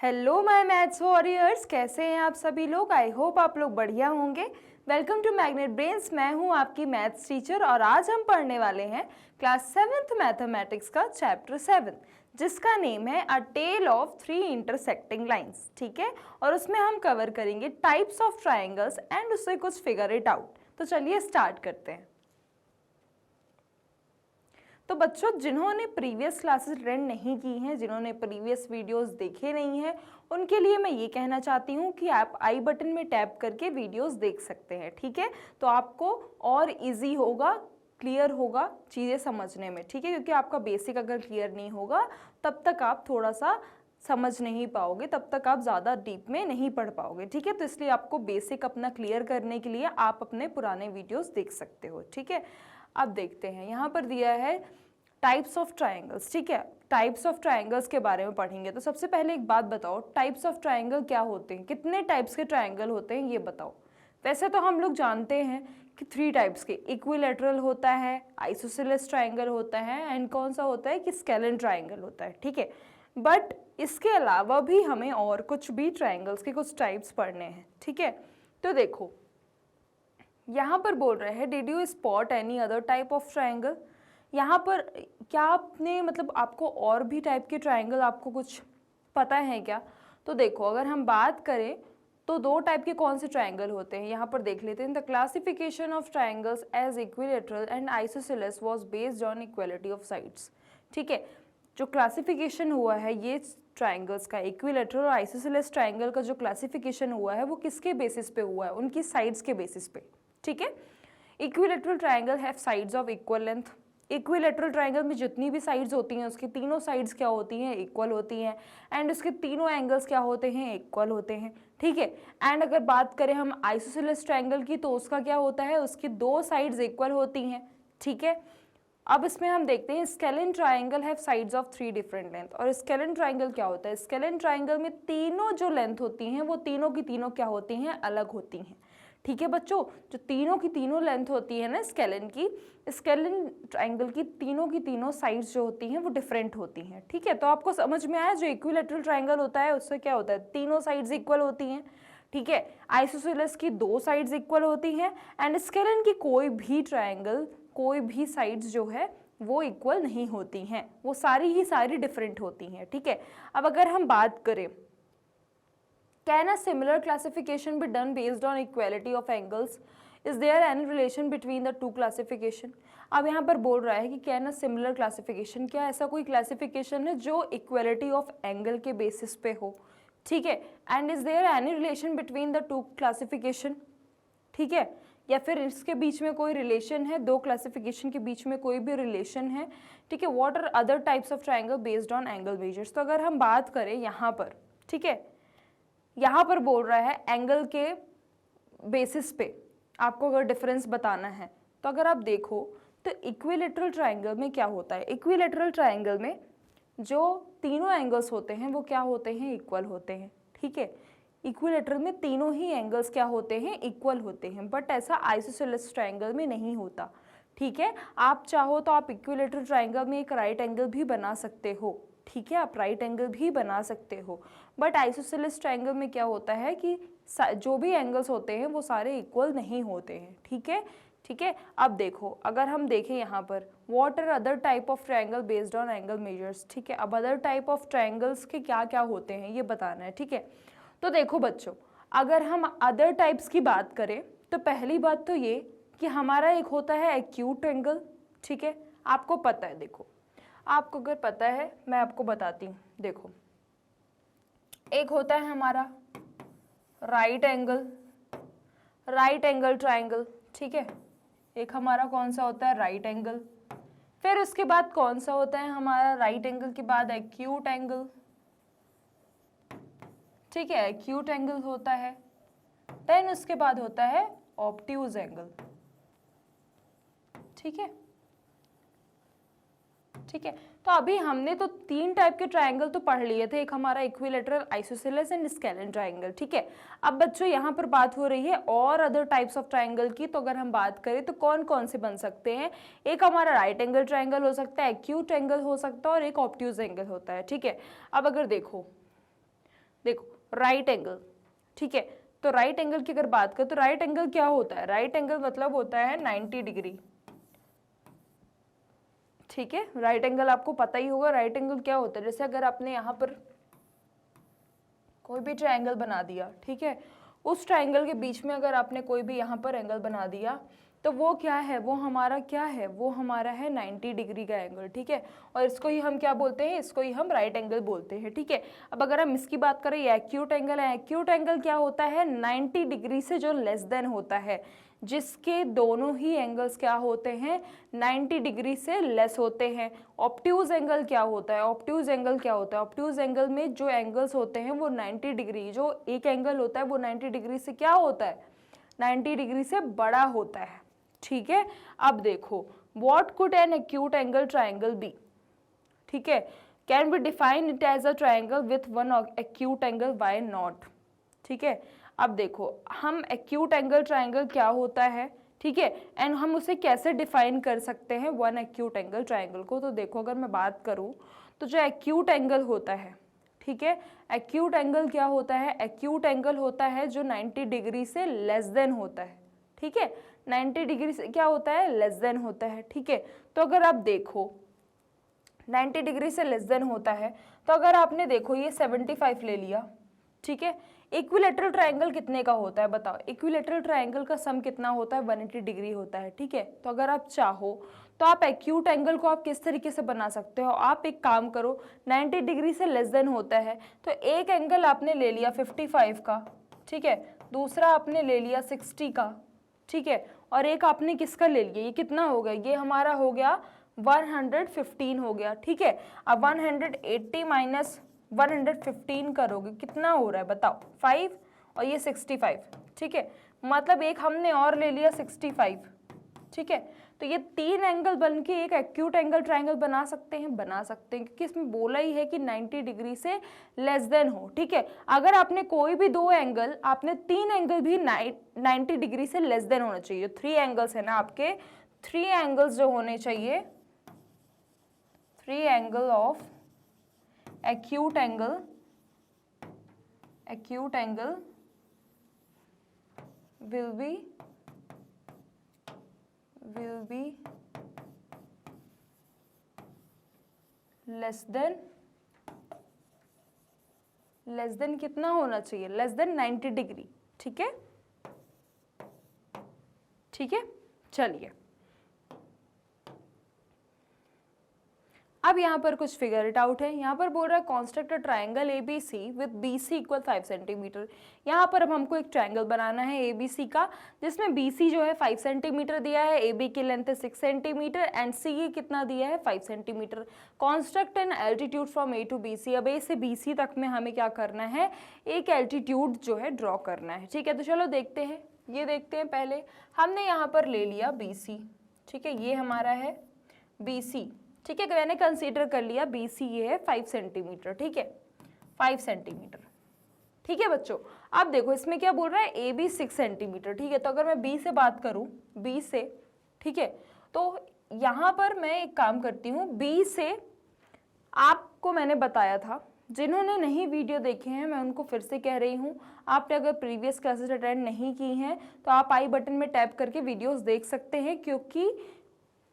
Hello my maths warriors, कैसे हैं आप सभी लोग। आई होप आप लोग बढ़िया होंगे। Welcome to Magnet Brains. मैं हूं आपकी मैथ्स टीचर और आज हम पढ़ने वाले हैं क्लास 7th मैथमेटिक्स का चैप्टर 7 जिसका नेम है अ टेल ऑफ 3 इंटरसेक्टिंग लाइंस। ठीक है, और उसमें हम कवर करेंगे टाइप्स ऑफ ट्राइंगल्स एंड उससे कुछ फिगर इट आउट। तो चलिए स्टार्ट करते हैं। तो बच्चों, जिन्होंने प्रीवियस क्लासेस अटेंड नहीं की हैं, जिन्होंने प्रीवियस वीडियोस देखे नहीं हैं, उनके लिए मैं ये कहना चाहती हूँ कि आप आई बटन में टैप करके वीडियोस देख सकते हैं। ठीक है, तो आपको और इजी होगा, क्लियर होगा चीज़ें समझने में। ठीक है, क्योंकि आपका बेसिक अगर क्लियर नहीं होगा तब तक आप थोड़ा सा समझ नहीं पाओगे, तब तक आप ज़्यादा डीप में नहीं पढ़ पाओगे। ठीक है, तो इसलिए आपको बेसिक अपना क्लियर करने के लिए आप अपने पुराने वीडियोस देख सकते हो। ठीक है, अब देखते हैं, यहाँ पर दिया है टाइप्स ऑफ ट्राइंगल्स। ठीक है, टाइप्स ऑफ ट्राइंगल्स के बारे में पढ़ेंगे। तो सबसे पहले एक बात बताओ, टाइप्स ऑफ ट्राइंगल क्या होते हैं, कितने टाइप्स के ट्राइंगल होते हैं ये बताओ। वैसे तो हम लोग जानते हैं कि 3 टाइप्स के, इक्विलैटरल होता है, आइसोसेलेस ट्राइंगल होता है एंड कौन सा होता है कि स्केलेन ट्राइंगल होता है। ठीक है, बट इसके अलावा भी हमें और कुछ भी ट्राइंगल्स के कुछ टाइप्स पढ़ने हैं। ठीक है, तो देखो यहाँ पर बोल रहे हैं did you spot any other type of triangle. यहाँ पर क्या आपने मतलब आपको और भी टाइप के ट्राइंगल आपको कुछ पता है क्या। तो देखो, अगर हम बात करें तो 2 टाइप के कौन से ट्राइंगल होते हैं यहाँ पर देख लेते हैं। The classification of triangles as equilateral and isosceles was based on equality of sides. ठीक है, जो क्लासिफिकेशन हुआ है ये ट्राइंगल्स का, इक्विलेटरल और आइसोसेलेस ट्राइंगल का जो क्लासिफिकेशन हुआ है वो किसके बेसिस पे हुआ है, उनकी साइड्स के बेसिस पे। ठीक है, equilateral triangle have sides of equal length. Equilateral triangle में जितनी भी साइड्स होती हैं उसकी तीनों साइड्स क्या होती हैं, इक्वल होती हैं एंड उसके तीनों एंगल्स क्या होते हैं, इक्वल होते हैं। ठीक है, एंड अगर बात करें हम आइसोसेलेस ट्राइंगल की तो उसका क्या होता है, उसकी 2 साइड्स इक्वल होती हैं। ठीक है, अब इसमें हम देखते हैं scalene triangle have sides of 3 different length. और स्केलेन ट्राइंगल क्या होता है, स्केलेन ट्राइंगल में तीनों जो लेंथ होती हैं वो तीनों की तीनों क्या होती हैं, अलग होती हैं। ठीक है बच्चों, जो तीनों की तीनों लेंथ होती है ना स्केलेन की, स्केलेन ट्राइंगल की तीनों साइड्स जो होती हैं वो डिफरेंट होती हैं। ठीक है, तो आपको समझ में आया, जो इक्विलेटरल ट्राइंगल होता है उससे क्या होता है, तीनों साइड्स इक्वल होती हैं। ठीक है, आइसोसेलेस की 2 साइड्स इक्वल होती हैं एंड स्केलेन की कोई भी ट्राइंगल, कोई भी साइड्स जो है वो इक्वल नहीं होती हैं, वो सारी ही सारी डिफरेंट होती हैं। ठीक है, अब अगर हम बात करें Can a similar classification be done based on equality of angles? Is there any relation between the two classification? अब यहाँ पर बोल रहा है कि कैन अ सिमिलर क्लासिफिकेशन, क्या ऐसा कोई क्लासिफिकेशन है जो इक्वलिटी ऑफ एंगल के बेसिस पे हो। ठीक है, and is there any relation between the 2 classification. ठीक है, या फिर इसके बीच में कोई रिलेशन है, 2 क्लासिफिकेशन के बीच में कोई भी रिलेशन है। ठीक है, what are other types of triangle based on angle measures. तो अगर हम बात करें यहाँ पर, ठीक है, यहाँ पर बोल रहा है एंगल के बेसिस पे आपको अगर डिफरेंस बताना है, तो अगर आप देखो तो इक्विलेटरल ट्राइंगल में क्या होता है, इक्विलेटरल ट्राइंगल में जो तीनों एंगल्स होते हैं वो क्या होते हैं, इक्वल होते हैं। ठीक है, इक्विलेटरल में तीनों ही एंगल्स क्या होते हैं, इक्वल होते हैं, बट ऐसा आइसोसेलेस ट्राइंगल में नहीं होता। ठीक है, आप चाहो तो आप इक्विलेटरल ट्राइंगल में एक राइट एंगल भी बना सकते हो। ठीक है, आप राइट एंगल भी बना सकते हो, बट आइसोसेलेस ट्राइंगल में क्या होता है कि जो भी एंगल्स होते हैं वो सारे इक्वल नहीं होते हैं। ठीक है, ठीक है, अब देखो अगर हम देखें यहाँ पर what are other type of triangle based on angle measures. ठीक है, अब अदर टाइप ऑफ ट्राइंगल्स के क्या क्या होते हैं ये बताना है। ठीक है, तो देखो बच्चों, अगर हम अदर टाइप्स की बात करें तो पहली बात तो ये कि हमारा एक होता है एक्यूट एंगल। ठीक है, आपको पता है, देखो आपको अगर पता है मैं आपको बताती हूँ। देखो, एक होता है हमारा right angle, right angle triangle. ठीक है, एक हमारा कौन सा होता है, राइट एंगल। फिर उसके बाद कौन सा होता है हमारा, राइट एंगल के बाद एक्यूट एंगल। ठीक है, एक्यूट एंगल होता है, देन उसके बाद होता है ऑब्ट्यूज एंगल। ठीक है, ठीक है, तो अभी हमने तो 3 टाइप के ट्राइंगल तो पढ़ लिए थे, एक हमारा equilateral, isosceles and scalene triangle. ठीक है, अब बच्चों यहाँ पर बात हो रही है और अदर टाइप्स ऑफ ट्राइंगल की। तो अगर हम बात करें तो कौन कौन से बन सकते हैं, एक हमारा राइट एंगल ट्राइंगल हो सकता है, एक्यूट एंगल हो सकता है और एक ऑब्ट्यूज एंगल होता है। ठीक है, अब अगर देखो देखो राइट एंगल, ठीक है, तो राइट एंगल की अगर बात करें तो राइट एंगल क्या होता है, राइट एंगल मतलब होता है 90 डिग्री, ठीक है। राइट एंगल आपको पता ही होगा राइट एंगल क्या होता है। जैसे अगर आपने यहाँ पर कोई भी ट्रायंगल बना दिया, ठीक है, उस ट्रायंगल के बीच में अगर आपने कोई भी यहाँ पर एंगल बना दिया तो वो क्या है, वो हमारा क्या है, वो हमारा है 90 डिग्री का एंगल, ठीक है। और इसको ही हम क्या बोलते हैं, इसको ही हम राइट एंगल बोलते हैं, ठीक है। अब अगर हम इसकी बात करें, ये एक्यूट एंगल है। एक्यूट एंगल क्या होता है, 90 डिग्री से जो लेस देन होता है, जिसके दोनों ही एंगल्स क्या होते हैं, 90 डिग्री से लेस होते हैं। ऑब्ट्यूज एंगल क्या होता है, ऑब्ट्यूज एंगल क्या होता है, ऑब्ट्यूज एंगल में जो एंगल्स होते हैं वो 90 डिग्री, जो एक एंगल होता है वो 90 डिग्री से क्या होता है, 90 डिग्री से बड़ा होता है, ठीक है। अब देखो, what could an acute angle triangle be, ठीक है, can be define it as a triangle with one acute angle, why not, ठीक है। अब देखो, हम एक्यूट एंगल ट्रायंगल क्या होता है, ठीक है, एंड हम उसे कैसे डिफाइन कर सकते हैं वन एक्यूट एंगल ट्रायंगल को। तो देखो, अगर मैं बात करूं तो जो एक्यूट एंगल होता है, ठीक है, एक्यूट एंगल क्या होता है, एक्यूट एंगल होता है जो 90 डिग्री से लेस देन होता है, ठीक है, 90 डिग्री से क्या होता है, लेस देन होता है, ठीक है। तो अगर आप देखो 90 डिग्री से लेस देन होता है, तो अगर आपने देखो ये 75 ले लिया, ठीक है। इक्विलैटरल ट्रायंगल कितने का होता है बताओ, इक्विलैटरल ट्रायंगल का सम कितना होता है, 180 डिग्री होता है, ठीक है। तो अगर आप चाहो तो आप एक्यूट एंगल को आप किस तरीके से बना सकते हो, आप एक काम करो, 90 डिग्री से लेस देन होता है तो एक एंगल आपने ले लिया 55 का, ठीक है, दूसरा आपने ले लिया 60 का, ठीक है, और एक आपने किसका ले लिया, ये कितना हो गया, ये हमारा हो गया 115 हो गया, ठीक है। अब 180 माइनस 115 करोगे कितना हो रहा है बताओ, 5, और ये 65, ठीक है, मतलब एक हमने और ले लिया 65, ठीक है। तो ये तीन एंगल बन के एक एक्यूट एंगल ट्रायंगल बना सकते हैं, बना सकते हैं, क्योंकि इसमें बोला ही है कि 90 डिग्री से लेस देन हो, ठीक है। अगर आपने कोई भी दो एंगल, आपने तीन एंगल भी 90 डिग्री से लेस देन होना चाहिए, 3 एंगल्स है ना आपके, 3 एंगल्स जो होने चाहिए, 3 angle of acute angle will be less than कितना होना चाहिए, less than 90 डिग्री, ठीक है, ठीक है। चलिए, अब यहाँ पर कुछ फिगर इट आउट है। यहाँ पर बोल रहा है construct a triangle ABC with BC equal 5 centimetre. यहाँ पर अब हमको एक ट्रायंगल बनाना है ABC का, जिसमें BC जो है 5 सेंटीमीटर दिया है, AB की लेंथ है 6 सेंटीमीटर एंड CE कितना दिया है 5 centimetre. Construct an altitude from A to BC। अब A से BC तक में हमें क्या करना है, एक एल्टीट्यूड जो है ड्रॉ करना है, ठीक है। तो चलो देखते हैं, ये देखते हैं। पहले हमने यहाँ पर ले लिया BC, ठीक है, ये हमारा है BC, ठीक है, मैंने कंसीडर कर लिया BC ये है 5 सेंटीमीटर, ठीक है, 5 सेंटीमीटर, ठीक है बच्चों। अब देखो इसमें क्या बोल रहा है, AB 6 सेंटीमीटर, ठीक है। तो अगर मैं B से बात करूं, B से, ठीक है, तो यहाँ पर मैं एक काम करती हूँ, B से आपको मैंने बताया था, जिन्होंने नहीं वीडियो देखे हैं मैं उनको फिर से कह रही हूँ, आपने अगर प्रीवियस क्लासेस अटेंड नहीं की हैं तो आप आई बटन में टैप करके वीडियोस देख सकते हैं, क्योंकि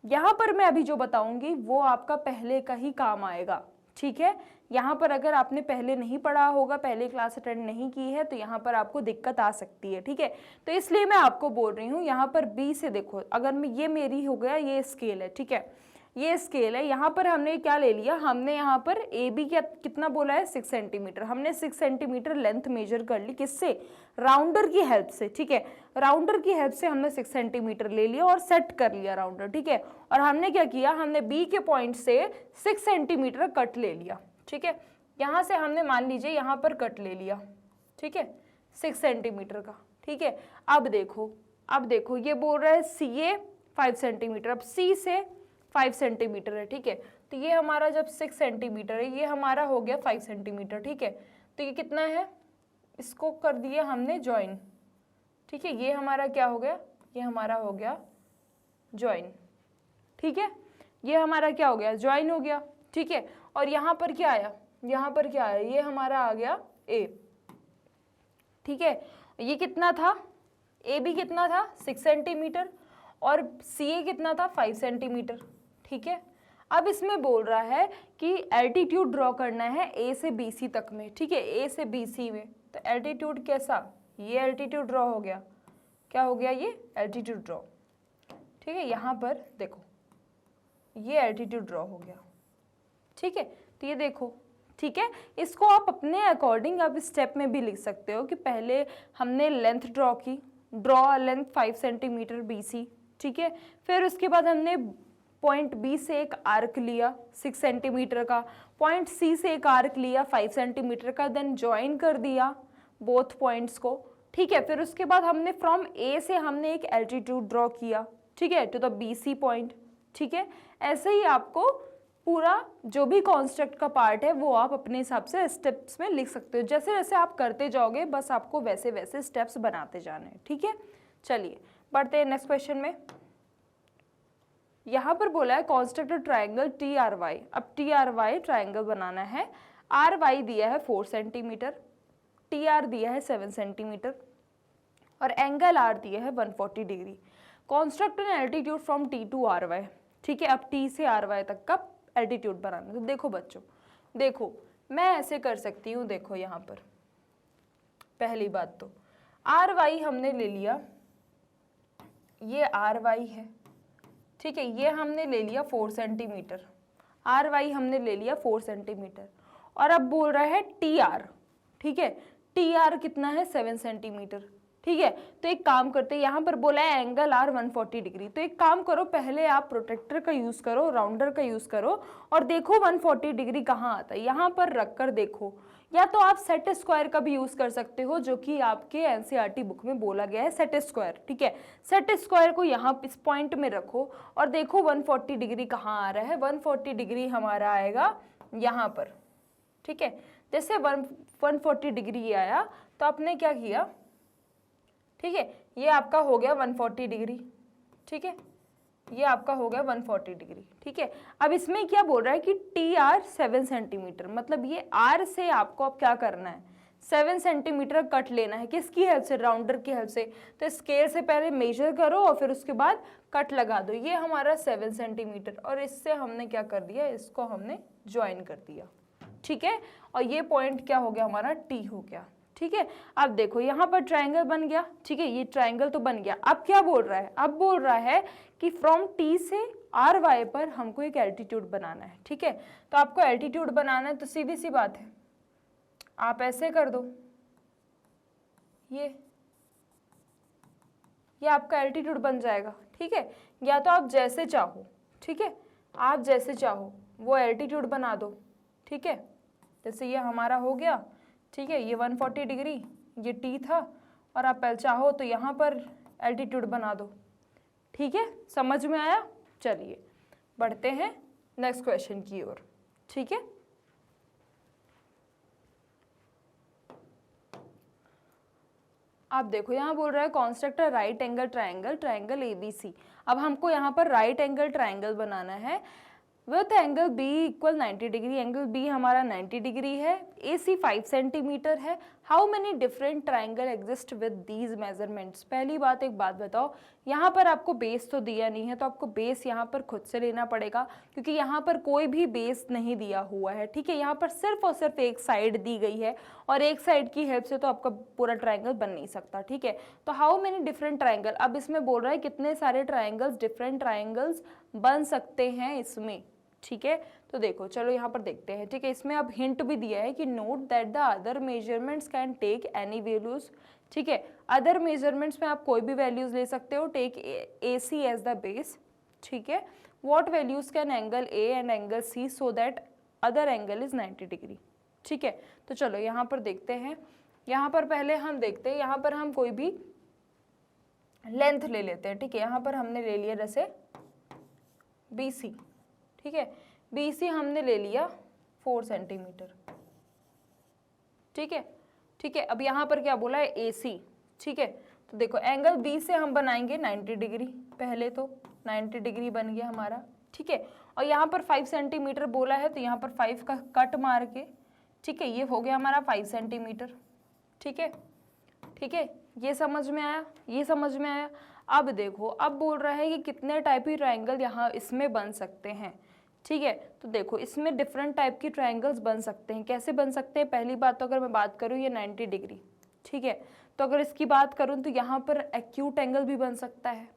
यहाँ पर मैं अभी जो बताऊंगी वो आपका पहले का ही काम आएगा, ठीक है। यहाँ पर अगर आपने पहले नहीं पढ़ा होगा, पहले क्लास अटेंड नहीं की है, तो यहाँ पर आपको दिक्कत आ सकती है, ठीक है। तो इसलिए मैं आपको बोल रही हूँ, यहाँ पर B से देखो, अगर मैं ये मेरी हो गया, ये स्केल है, ठीक है, ये स्केल है। यहाँ पर हमने क्या ले लिया, हमने यहाँ पर AB क्या कितना बोला है 6 सेंटीमीटर, हमने 6 सेंटीमीटर लेंथ मेजर कर ली, किससे, राउंडर की हेल्प से, ठीक है, राउंडर की हेल्प से हमने 6 सेंटीमीटर ले लिया और सेट कर लिया राउंडर, ठीक है। और हमने क्या किया, हमने B के पॉइंट से 6 सेंटीमीटर कट ले लिया, ठीक है, यहाँ से हमने मान लीजिए यहाँ पर कट ले लिया, ठीक है, 6 सेंटीमीटर का, ठीक है। अब देखो ये बोल रहा है CA 5 सेंटीमीटर, अब C से 5 सेंटीमीटर है, ठीक है। तो ये हमारा जब 6 सेंटीमीटर है, ये हमारा हो गया 5 सेंटीमीटर, ठीक है। तो ये कितना है, इसको कर दिया हमने ज्वाइन, ठीक है, ये हमारा क्या हो गया, ये हमारा हो गया ज्वाइन, ठीक है, ये हमारा क्या हो गया, ज्वाइन हो गया, ठीक है। और यहाँ पर क्या आया, यहाँ पर क्या आया, ये हमारा आ गया A, ठीक है। ये कितना था, ए बी कितना था 6 सेंटीमीटर और सी ए कितना था 5 सेंटीमीटर, ठीक है। अब इसमें बोल रहा है कि एल्टीट्यूड ड्रॉ करना है ए से बी सी तक में, ठीक है, ए से बी सी में। तो एल्टीट्यूड कैसा, ये एल्टीट्यूड ड्रॉ हो गया, क्या हो गया, ये एल्टीट्यूड ड्रॉ, ठीक है। यहाँ पर देखो ये एल्टीट्यूड ड्रॉ हो गया, ठीक है। तो ये देखो, ठीक है, इसको आप अपने अकॉर्डिंग आप स्टेप में भी लिख सकते हो कि पहले हमने लेंथ ड्रॉ की, draw length 5 centimetre B C, ठीक है। फिर उसके बाद हमने पॉइंट बी से एक आर्क लिया 6 सेंटीमीटर का, पॉइंट सी से एक आर्क लिया 5 सेंटीमीटर का, देन ज्वाइन कर दिया बोथ पॉइंट्स को, ठीक है। फिर उसके बाद हमने फ्रॉम ए से हमने एक एल्टीट्यूड ड्रॉ किया, ठीक है, to the B C point, ठीक है। ऐसे ही आपको पूरा जो भी कॉन्स्ट्रक्ट का पार्ट है वो आप अपने हिसाब से स्टेप्स में लिख सकते हो, जैसे जैसे आप करते जाओगे बस आपको वैसे वैसे स्टेप्स बनाते जाने हैं, ठीक है। चलिए बढ़ते हैं नेक्स्ट क्वेश्चन में। यहाँ पर बोला है construct triangle T R Y. अब टी आर वाई ट्राइंगल बनाना है, आर वाई दिया है 4 सेंटीमीटर, टी आर दिया है 7 सेंटीमीटर और एंगल आर दिया है 140 degree. Construct an altitude from T to R Y, ठीक है। अब टी से आर वाई तक का एल्टीट्यूड बनाना। तो देखो बच्चों, देखो मैं ऐसे कर सकती हूँ, देखो यहाँ पर पहली बात तो आर वाई हमने ले लिया, ये आर वाई है, ठीक है, ये हमने ले लिया 4 सेंटीमीटर, आर वाई हमने ले लिया 4 सेंटीमीटर और अब बोल रहा है टी आर, ठीक है, टी आर कितना है 7 सेंटीमीटर, ठीक है। तो एक काम करते हैं, यहाँ पर बोला है एंगल आर 140 डिग्री, तो एक काम करो पहले आप प्रोटेक्टर का यूज करो, राउंडर का यूज करो और देखो 140 डिग्री कहाँ आता है, यहाँ पर रख कर देखो, या तो आप सेट स्क्वायर का भी यूज कर सकते हो जो कि आपके एनसीईआरटी बुक में बोला गया है सेट स्क्वायर, ठीक है। सेट स्क्वायर को यहाँ इस पॉइंट में रखो और देखो 140 डिग्री कहाँ आ रहा है, 140 डिग्री हमारा आएगा यहाँ पर, ठीक है। जैसे 140 डिग्री ये आया तो आपने क्या किया, ठीक है, ये आपका हो गया 140 डिग्री, ठीक है, ये आपका हो गया 140 डिग्री, ठीक है। अब इसमें क्या बोल रहा है कि टी आर 7 सेंटीमीटर, मतलब ये आर से आपको अब क्या करना है 7 सेंटीमीटर कट लेना है, किसकी हेल्प से, राउंडर की हेल्प से। तो स्केल से पहले मेजर करो और फिर उसके बाद कट लगा दो, ये हमारा 7 सेंटीमीटर और इससे हमने क्या कर दिया, इसको हमने ज्वाइन कर दिया, ठीक है। और ये पॉइंट क्या हो गया हमारा, टी हो गया, ठीक है। अब देखो यहाँ पर ट्रायंगल बन गया, ठीक है, ये ट्रायंगल तो बन गया। अब क्या बोल रहा है, अब बोल रहा है कि फ्रॉम टी से आर वाई पर हमको एक एल्टीट्यूड बनाना है, ठीक है। तो आपको एल्टीट्यूड बनाना है तो सीधी सी बात है, आप ऐसे कर दो, ये आपका एल्टीट्यूड बन जाएगा, ठीक है। या तो आप जैसे चाहो, ठीक है, आप जैसे चाहो वो एल्टीट्यूड बना दो, ठीक है। जैसे ये हमारा हो गया, ठीक है, ये 140 डिग्री, ये टी था और आप चाहो तो यहाँ पर एल्टीट्यूड बना दो, ठीक है, समझ में आया। चलिए बढ़ते हैं नेक्स्ट क्वेश्चन की ओर, ठीक है। आप देखो यहाँ बोल रहा है construct right angle triangle, triangle A B C. अब हमको यहाँ पर राइट एंगल ट्रायंगल बनाना है with angle B equal 90 degree, angle B हमारा 90 डिग्री है, ए सी 5 सेंटीमीटर है। How many different triangle exist with these measurements. पहली बात एक बात बताओ, यहाँ पर आपको बेस तो दिया नहीं है तो आपको बेस यहाँ पर खुद से लेना पड़ेगा क्योंकि यहाँ पर कोई भी बेस नहीं दिया हुआ है, ठीक है। यहाँ पर सिर्फ और सिर्फ एक साइड दी गई है और एक साइड की हेल्प से तो आपका पूरा ट्राइंगल बन नहीं सकता, ठीक है। तो हाउ मेनी डिफरेंट ट्राइंगल, अब इसमें बोल रहा है कितने सारे ट्राइंगल्स, डिफरेंट ट्राइंगल्स बन सकते हैं इसमें, ठीक है। तो देखो चलो यहाँ पर देखते हैं, ठीक है। इसमें अब हिंट भी दिया है कि note that the other measurements can take any values, ठीक है। अदर मेजरमेंट्स में आप कोई भी वैल्यूज ले सकते हो, take A C as the base, ठीक है। What values can angle A and angle C so that other angle is 90 degree, ठीक है। तो चलो यहाँ पर देखते हैं, यहाँ पर पहले हम देखते हैं, यहाँ पर हम कोई भी लेंथ ले लेते हैं, ठीक है। यहाँ पर हमने ले लिया जैसे बी सी, ठीक है, BC हमने ले लिया 4 सेंटीमीटर, ठीक है, ठीक है। अब यहाँ पर क्या बोला है AC, ठीक है। तो देखो एंगल B से हम बनाएंगे 90 डिग्री, पहले तो 90 डिग्री बन गया हमारा, ठीक है। और यहाँ पर 5 सेंटीमीटर बोला है तो यहाँ पर 5 का कट मार के, ठीक है, ये हो गया हमारा 5 सेंटीमीटर, ठीक है। ठीक है, ये समझ में आया, ये समझ में आया। अब देखो, अब बोल रहा है कि कितने टाइप की ट्रायंगल यहाँ इसमें बन सकते हैं। ठीक है, तो देखो इसमें डिफरेंट टाइप की ट्रायंगल्स बन सकते हैं। कैसे बन सकते हैं? पहली बात तो अगर मैं बात करूँ ये 90 डिग्री, ठीक है, तो अगर इसकी बात करूँ तो यहाँ पर एक्यूट एंगल भी बन सकता है।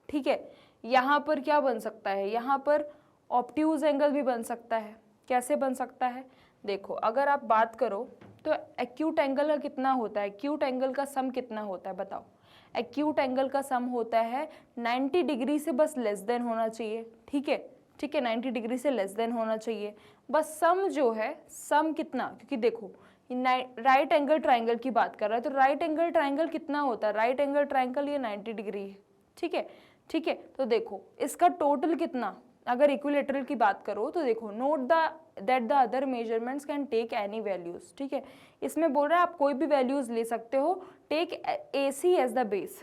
ठीक है, यहाँ पर क्या बन सकता है? यहाँ पर ऑब्ट्यूज एंगल भी बन सकता है। कैसे बन सकता है? देखो, अगर आप बात करो तो एक्यूट एंगल का कितना होता है? एक्यूट एंगल का सम कितना होता है बताओ? एक्यूट एंगल का सम होता है 90 डिग्री से बस लेस देन होना चाहिए। ठीक है, ठीक है, 90 डिग्री से लेस देन होना चाहिए। बस सम जो है, सम कितना, क्योंकि देखो राइट एंगल ट्राइंगल की बात कर रहा है, तो राइट एंगल ट्राइंगल कितना होता है? राइट एंगल ट्राइंगल ये 90 डिग्री है। ठीक है, ठीक है, तो देखो इसका टोटल कितना, अगर इक्विलेटरल की बात करो तो देखो note that the other measurements can take any values. ठीक है, इसमें बोल रहा है आप कोई भी वैल्यूज ले सकते हो, take AC as the base.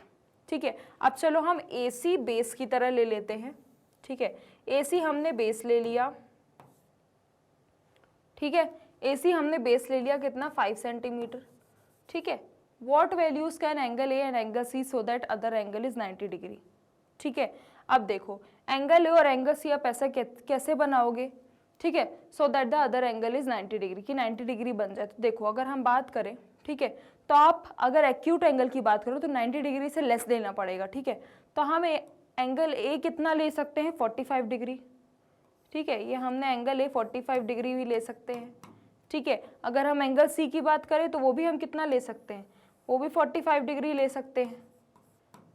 ठीक है, अब चलो हम AC बेस की तरह ले लेते हैं। ठीक है, AC हमने बेस ले लिया। ठीक है, AC हमने बेस ले लिया कितना? 5 सेंटीमीटर। ठीक है, what values can angle A and angle C so that other angle is 90 degree. ठीक है, अब देखो एंगल ए और एंगल सी आप ऐसा कैसे बनाओगे? ठीक है, so that the other angle is 90 degree, कि 90 डिग्री बन जाए। तो देखो अगर हम बात करें, ठीक है, तो आप अगर एक्यूट एंगल की बात करो तो 90 डिग्री से लेस देना पड़ेगा। ठीक है, तो हम एंगल ए कितना ले सकते हैं? 45 डिग्री। ठीक है, ये हमने एंगल ए 45 डिग्री भी ले सकते हैं। ठीक है, अगर हम एंगल सी की बात करें तो वो भी हम कितना ले सकते हैं? वो भी 45 डिग्री ले सकते हैं।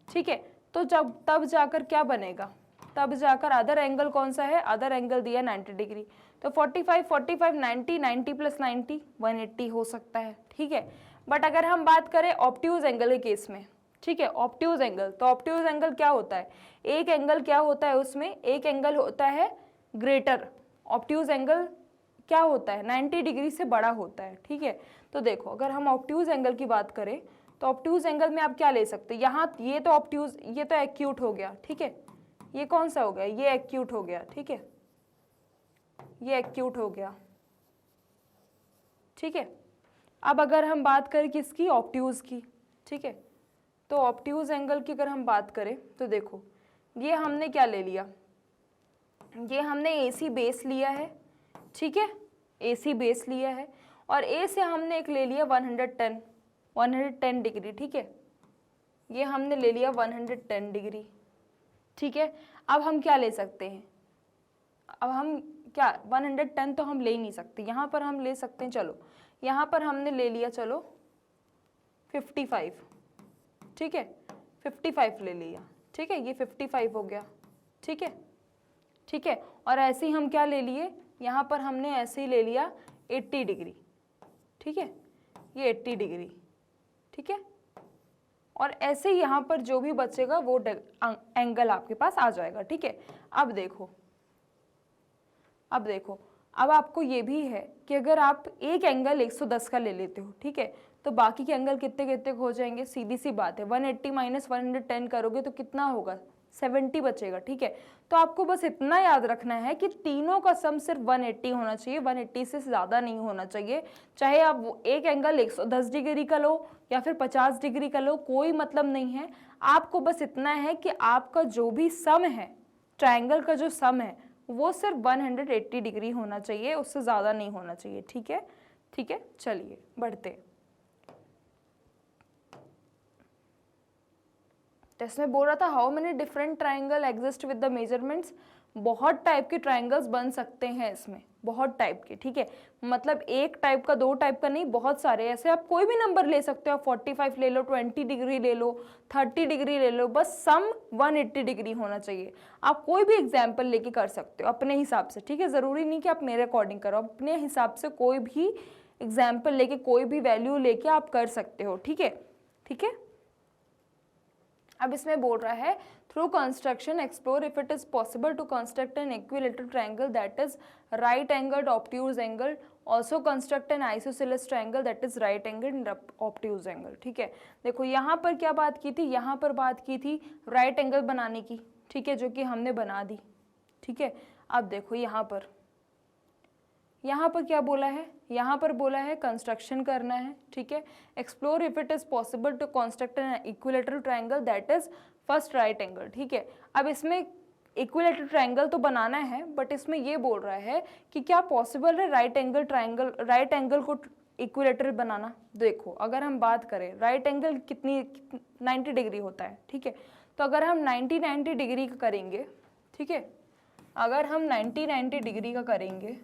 ठीक है, तो जब तब जाकर क्या बनेगा? तब जाकर अदर एंगल कौन सा है? अदर एंगल दिया 90 डिग्री, तो 45 45 90 90 प्लस 90 180 हो सकता है। ठीक है, बट अगर हम बात करें ऑब्ट्यूज एंगल के केस में, ठीक है, ऑब्ट्यूज एंगल, तो ऑब्ट्यूज एंगल क्या होता है? एक एंगल क्या होता है उसमें? एक एंगल होता है ग्रेटर। ऑब्ट्यूज एंगल क्या होता है? 90 डिग्री से बड़ा होता है। ठीक है, तो देखो अगर हम ऑब्ट्यूज एंगल की बात करें तो ऑब्ट्यूज एंगल में आप क्या ले सकते हैं? यहाँ ये तो ऑब्ट्यूज, ये तो एक्यूट हो गया। ठीक है, ये कौन सा हो गया? ये एक्यूट हो गया। ठीक है, ये एक्यूट हो गया। ठीक है, अब अगर हम बात करें किसकी? ऑब्ट्यूज की। ठीक है, तो ऑब्ट्यूज एंगल की अगर हम बात करें तो देखो ये हमने क्या ले लिया? ये हमने AC बेस लिया है। ठीक है, AC बेस लिया है और A से हमने एक ले लिया 110 डिग्री। ठीक है, ये हमने ले लिया 110 डिग्री। ठीक है, अब हम क्या ले सकते हैं? अब हम क्या 110 तो हम ले ही नहीं सकते, यहाँ पर हम ले सकते हैं, चलो यहाँ पर हमने ले लिया, चलो 55। ठीक है, 55 ले लिया। ठीक है, ये 55 हो गया। ठीक है, ठीक है, और ऐसे ही हम क्या ले लिए? यहाँ पर हमने ऐसे ही ले लिया 80 डिग्री। ठीक है, ये 80 डिग्री। ठीक है, और ऐसे ही यहाँ पर जो भी बचेगा वो एंगल आपके पास आ जाएगा। ठीक है, अब देखो, अब आपको ये भी है कि अगर आप एक एंगल 110 का ले लेते हो, ठीक है, तो बाकी के एंगल कितने कितने हो जाएंगे? सीधी सी बात है, 180 माइनस 110 करोगे तो कितना होगा? 70 बचेगा। ठीक है, तो आपको बस इतना याद रखना है कि तीनों का सम सिर्फ 180 होना चाहिए, 180 से ज़्यादा नहीं होना चाहिए। चाहे आप एक एंगल 110 डिग्री का लो या फिर 50 डिग्री का लो, कोई मतलब नहीं है। आपको बस इतना है कि आपका जो भी सम है, ट्रायंगल का जो सम है, वो सिर्फ 180 डिग्री होना चाहिए, उससे ज़्यादा नहीं होना चाहिए। ठीक है, ठीक है, चलिए बढ़ते। टेस्ट में बोल रहा था how many different triangle exist with the measurements. बहुत टाइप के ट्राइंगल्स बन सकते हैं इसमें, बहुत टाइप के। ठीक है, मतलब एक टाइप का, दो टाइप का नहीं, बहुत सारे। ऐसे आप कोई भी नंबर ले सकते हो, 45 ले लो, 20 डिग्री ले लो, 30 डिग्री ले लो, बस सम 180 डिग्री होना चाहिए। आप कोई भी एग्जाम्पल लेके कर सकते हो अपने हिसाब से। ठीक है, ज़रूरी नहीं कि आप मेरे अकॉर्डिंग करो, अपने हिसाब से कोई भी एग्जाम्पल लेके, कोई भी वैल्यू लेके आप कर सकते हो। ठीक है, ठीक है, अब इसमें बोल रहा है through construction explore if it is possible to construct an equilateral triangle that is right angled obtuse angle, also construct an isosceles triangle that is right angled obtuse angle. ठीक है, देखो यहाँ पर क्या बात की थी? यहाँ पर बात की थी राइट एंगल बनाने की। ठीक है, जो कि हमने बना दी। ठीक है, अब देखो यहाँ पर यहाँ पर क्या बोला है, यहाँ पर बोला है कंस्ट्रक्शन करना है, ठीक है। Explore if it is possible to construct an equilateral triangle that is first right angle, ठीक है। अब इसमें इक्विलेटरल ट्रायंगल तो बनाना है, बट इसमें ये बोल रहा है कि क्या पॉसिबल है राइट एंगल को इक्विलेटरल बनाना। देखो अगर हम बात करें राइट एंगल कितनी 90 डिग्री होता है, ठीक है। तो अगर हम 90 डिग्री का करेंगे, ठीक है, अगर हम 90 डिग्री का करेंगे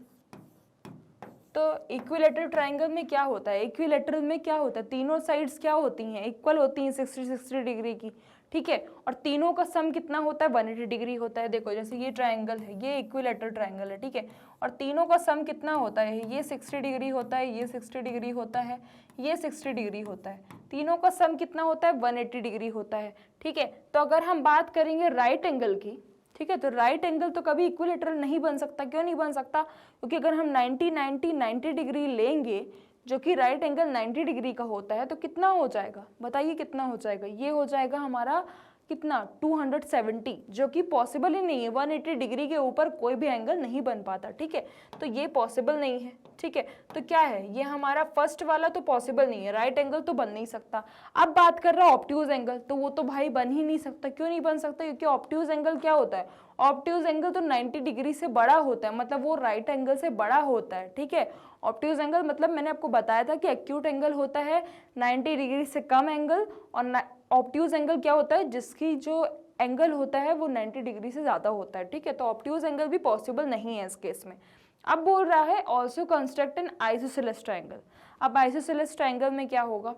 तो इक्विलेटरल ट्रायंगल में क्या होता है, इक्विलेटरल में क्या होता है, तीनों साइड्स क्या होती हैं, इक्वल होती हैं 60 डिग्री की, ठीक है। और तीनों का सम कितना होता है, 180 डिग्री होता है। देखो जैसे ये ट्रायंगल है, ये इक्विलेटरल ट्रायंगल है, ठीक है, और तीनों का सम कितना होता है, ये 60 डिग्री होता है, ये 60 डिग्री होता है, ये 60 डिग्री होता है, तीनों का सम कितना होता है, 180 डिग्री होता है, ठीक है। तो अगर हम बात करेंगे राइट एंगल की, ठीक है, तो राइट एंगल तो कभी इक्विलेटरल नहीं बन सकता। क्यों नहीं बन सकता, क्योंकि अगर हम 90 डिग्री लेंगे जो कि राइट एंगल 90 डिग्री का होता है, तो कितना हो जाएगा, बताइए कितना हो जाएगा, ये हो जाएगा हमारा कितना 270, जो कि पॉसिबल ही नहीं है। 180 डिग्री के ऊपर कोई भी एंगल नहीं बन पाता, ठीक है, तो ये पॉसिबल नहीं है, ठीक है। तो क्या है, ये हमारा फर्स्ट वाला तो पॉसिबल नहीं है, राइट एंगल तो बन नहीं सकता। अब बात कर रहा है ऑब्ट्यूज एंगल, तो वो तो भाई बन ही नहीं सकता। क्यों नहीं बन सकता, क्योंकि ऑब्ट्यूज एंगल क्या होता है, ऑब्ट्यूज एंगल तो 90 डिग्री से बड़ा होता है, मतलब वो राइट एंगल से बड़ा होता है, ठीक है। ऑब्ट्यूज एंगल मतलब मैंने आपको बताया था कि एक्यूट एंगल होता है 90 डिग्री से कम एंगल, और ऑब्ट्यूज एंगल क्या होता है, जिसकी जो एंगल होता है वो 90 डिग्री से ज़्यादा होता है, ठीक है। तो ऑब्ट्यूज एंगल भी पॉसिबल नहीं है इस केस में। अब बोल रहा है also construct an isosceles triangle. अब आइसोसेलेस ट्रायंगल में क्या होगा,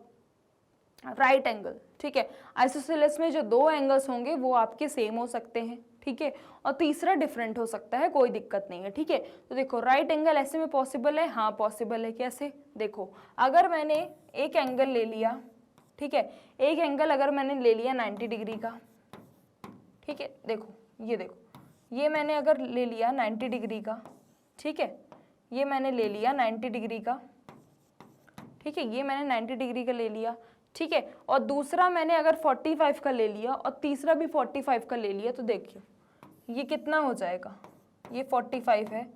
राइट एंगल, ठीक है। आइसोसेलेस में जो दो एंगल्स होंगे वो आपके सेम हो सकते हैं, ठीक है, और तीसरा डिफरेंट हो सकता है, कोई दिक्कत नहीं है, ठीक है। तो देखो राइट एंगल ऐसे में पॉसिबल है, हाँ पॉसिबल है। कैसे, देखो अगर मैंने एक एंगल ले लिया, ठीक है, एक एंगल अगर मैंने ले लिया 90 डिग्री का, ठीक है, देखो ये मैंने अगर ले लिया 90 डिग्री का, ठीक है, ये मैंने ले लिया 90 डिग्री का, ठीक है, ये मैंने 90 डिग्री का ले लिया, ठीक है, और दूसरा मैंने अगर 45 का ले लिया और तीसरा भी 45 का ले लिया, तो देखिए ये कितना हो जाएगा, ये 45 है,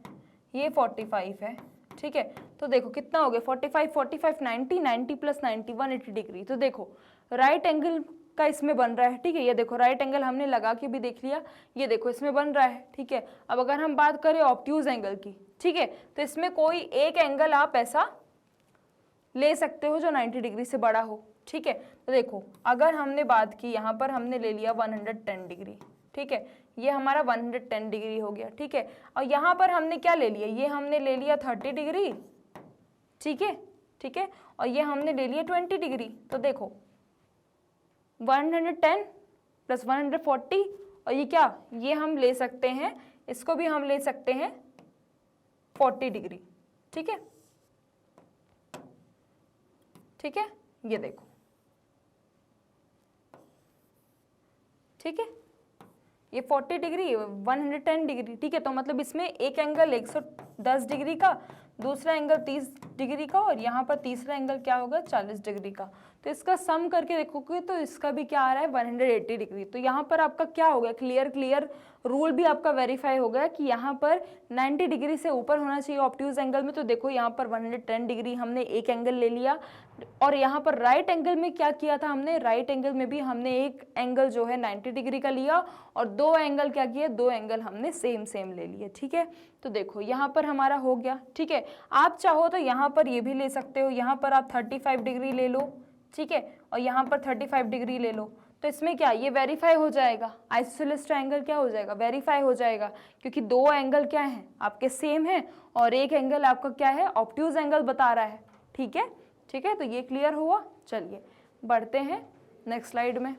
ये 45 है, ठीक है। तो देखो कितना हो गया, 45 90 प्लस 90 180 डिग्री। तो देखो राइट एंगल का इसमें बन रहा है, ठीक है, ये देखो राइट एंगल हमने लगा के भी देख लिया, ये देखो इसमें बन रहा है, ठीक है। अब अगर हम बात करें ऑब्ट्यूज एंगल की, ठीक है, तो इसमें कोई एक एंगल आप ऐसा ले सकते हो जो 90 डिग्री से बड़ा हो, ठीक है। तो देखो अगर हमने बात की, यहाँ पर हमने ले लिया 110 डिग्री, ठीक है, ये हमारा 110 डिग्री हो गया, ठीक है। और यहाँ पर हमने क्या ले लिया, ये हमने ले लिया 30 डिग्री, ठीक है, ठीक है, और ये हमने ले लिया 20 डिग्री। तो देखो 110 प्लस 140, और ये क्या, ये हम ले सकते हैं, इसको भी हम ले सकते हैं 40 डिग्री, ठीक है, ठीक है, ये देखो, ठीक है, ये 40 डिग्री 110 डिग्री, ठीक है। तो मतलब इसमें एक एंगल 110 डिग्री का, दूसरा एंगल 30 डिग्री का, और यहाँ पर तीसरा एंगल क्या होगा 40 डिग्री का। तो इसका सम करके देखोगे तो इसका भी क्या आ रहा है 180 डिग्री। तो यहाँ पर आपका क्या हो गया, क्लियर रूल भी आपका वेरीफाई हो गया कि यहाँ पर 90 डिग्री से ऊपर होना चाहिए ऑब्ट्यूज एंगल में। तो देखो यहाँ पर 110 डिग्री हमने एक एंगल ले लिया, और यहाँ पर राइट एंगल में क्या किया था हमने, राइट एंगल में भी हमने एक एंगल जो है 90 डिग्री का लिया, और दो एंगल क्या किए, दो एंगल हमने सेम ले लिए, ठीक है। तो देखो यहाँ पर हमारा हो गया, ठीक है। आप चाहो तो यहाँ पर ये भी ले सकते हो, यहाँ पर आप 35 डिग्री ले लो, ठीक है, और यहाँ पर 35 डिग्री ले लो। तो इसमें क्या, ये वेरीफाई हो जाएगा, आइसोसेलेस ट्रायंगल क्या हो जाएगा, वेरीफाई हो जाएगा, क्योंकि दो एंगल क्या है आपके सेम है, और एक एंगल आपका क्या है ऑब्ट्यूज एंगल बता रहा है, ठीक है, ठीक है। तो ये क्लियर हुआ। चलिए बढ़ते हैं नेक्स्ट स्लाइड में।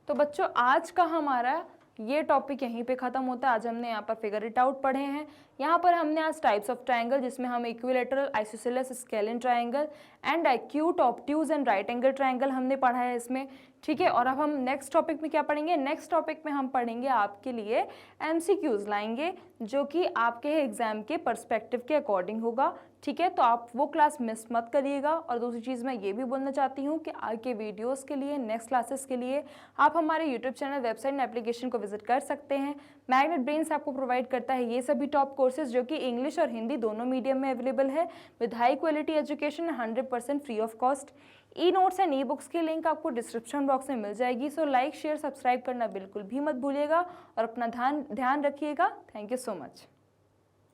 तो बच्चों आज का हमारा ये टॉपिक यहीं पे ख़त्म होता है। आज हमने यहाँ पर फिगर इट आउट पढ़े हैं, यहाँ पर हमने आज टाइप्स ऑफ ट्राइंगल, जिसमें हम equilateral, isosceles, scalene triangle and acute, obtuse and right angle triangle हमने पढ़ा है इसमें, ठीक है। और अब हम नेक्स्ट टॉपिक में क्या पढ़ेंगे, नेक्स्ट टॉपिक में हम पढ़ेंगे आपके लिए एमसीक्यूज लाएंगे, जो कि आपके एग्जाम के पर्सपेक्टिव के अकॉर्डिंग होगा, ठीक है। तो आप वो क्लास मिस मत करिएगा। और दूसरी चीज़ मैं ये भी बोलना चाहती हूँ कि आगे के वीडियोस के लिए, नेक्स्ट क्लासेस के लिए आप हमारे YouTube channel, website and application को विजिट कर सकते हैं। मैग्नेट ब्रेन्स आपको प्रोवाइड करता है ये सभी टॉप कोर्सेज, जो कि इंग्लिश और हिंदी दोनों मीडियम में अवेलेबल है, with high quality education, 100% free of cost. E notes and e books की लिंक आपको डिस्क्रिप्शन बॉक्स में मिल जाएगी। सो लाइक, शेयर, सब्सक्राइब करना बिल्कुल भी मत भूलिएगा और अपना ध्यान रखिएगा। Thank you so much.